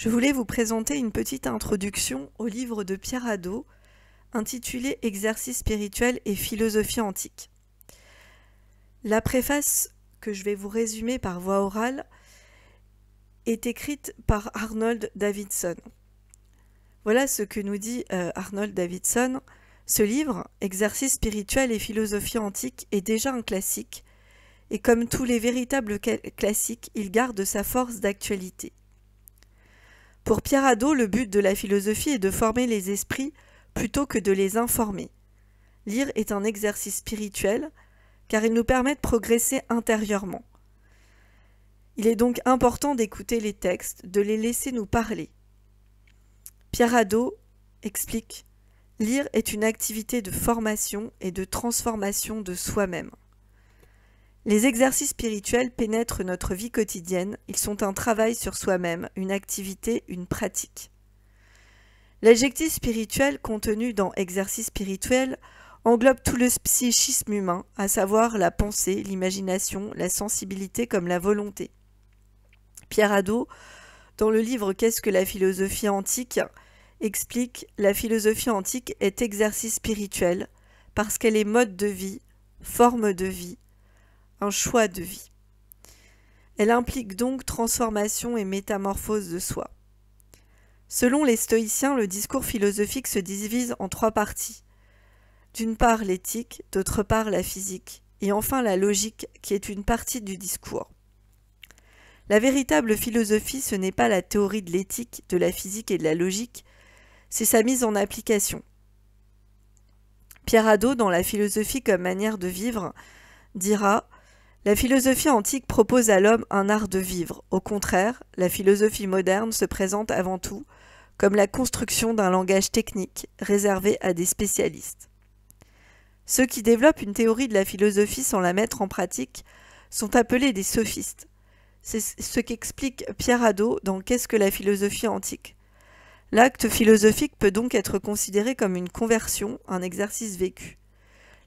Je voulais vous présenter une petite introduction au livre de Pierre Hadot intitulé Exercices spirituels et philosophie antique. La préface que je vais vous résumer par voie orale est écrite par Arnold Davidson. Voilà ce que nous dit Arnold Davidson. Ce livre, Exercices spirituels et philosophie antique, est déjà un classique, et comme tous les véritables classiques, il garde sa force d'actualité. Pour Pierre Hadot, le but de la philosophie est de former les esprits plutôt que de les informer. Lire est un exercice spirituel, car il nous permet de progresser intérieurement. Il est donc important d'écouter les textes, de les laisser nous parler. Pierre Hadot explique « Lire est une activité de formation et de transformation de soi-même. Les exercices spirituels pénètrent notre vie quotidienne, ils sont un travail sur soi-même, une activité, une pratique. L'adjectif spirituel contenu dans exercice spirituel englobe tout le psychisme humain, à savoir la pensée, l'imagination, la sensibilité comme la volonté. Pierre Hadot, dans le livre Qu'est-ce que la philosophie antique, explique « La philosophie antique est exercice spirituel parce qu'elle est mode de vie, forme de vie, un choix de vie. Elle implique donc transformation et métamorphose de soi. Selon les stoïciens, le discours philosophique se divise en trois parties. D'une part l'éthique, d'autre part la physique, et enfin la logique qui est une partie du discours. La véritable philosophie, ce n'est pas la théorie de l'éthique, de la physique et de la logique, c'est sa mise en application. Pierre Hadot, dans La philosophie comme manière de vivre, dira « La philosophie antique propose à l'homme un art de vivre. Au contraire, la philosophie moderne se présente avant tout comme la construction d'un langage technique réservé à des spécialistes. Ceux qui développent une théorie de la philosophie sans la mettre en pratique sont appelés des sophistes. C'est ce qu'explique Pierre Hadot dans Qu'est-ce que la philosophie antique. L'acte philosophique peut donc être considéré comme une conversion, un exercice vécu.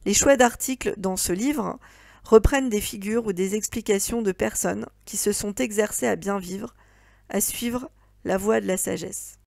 Les choix d'articles dans ce livre reprennent des figures ou des explications de personnes qui se sont exercées à bien vivre, à suivre la voie de la sagesse.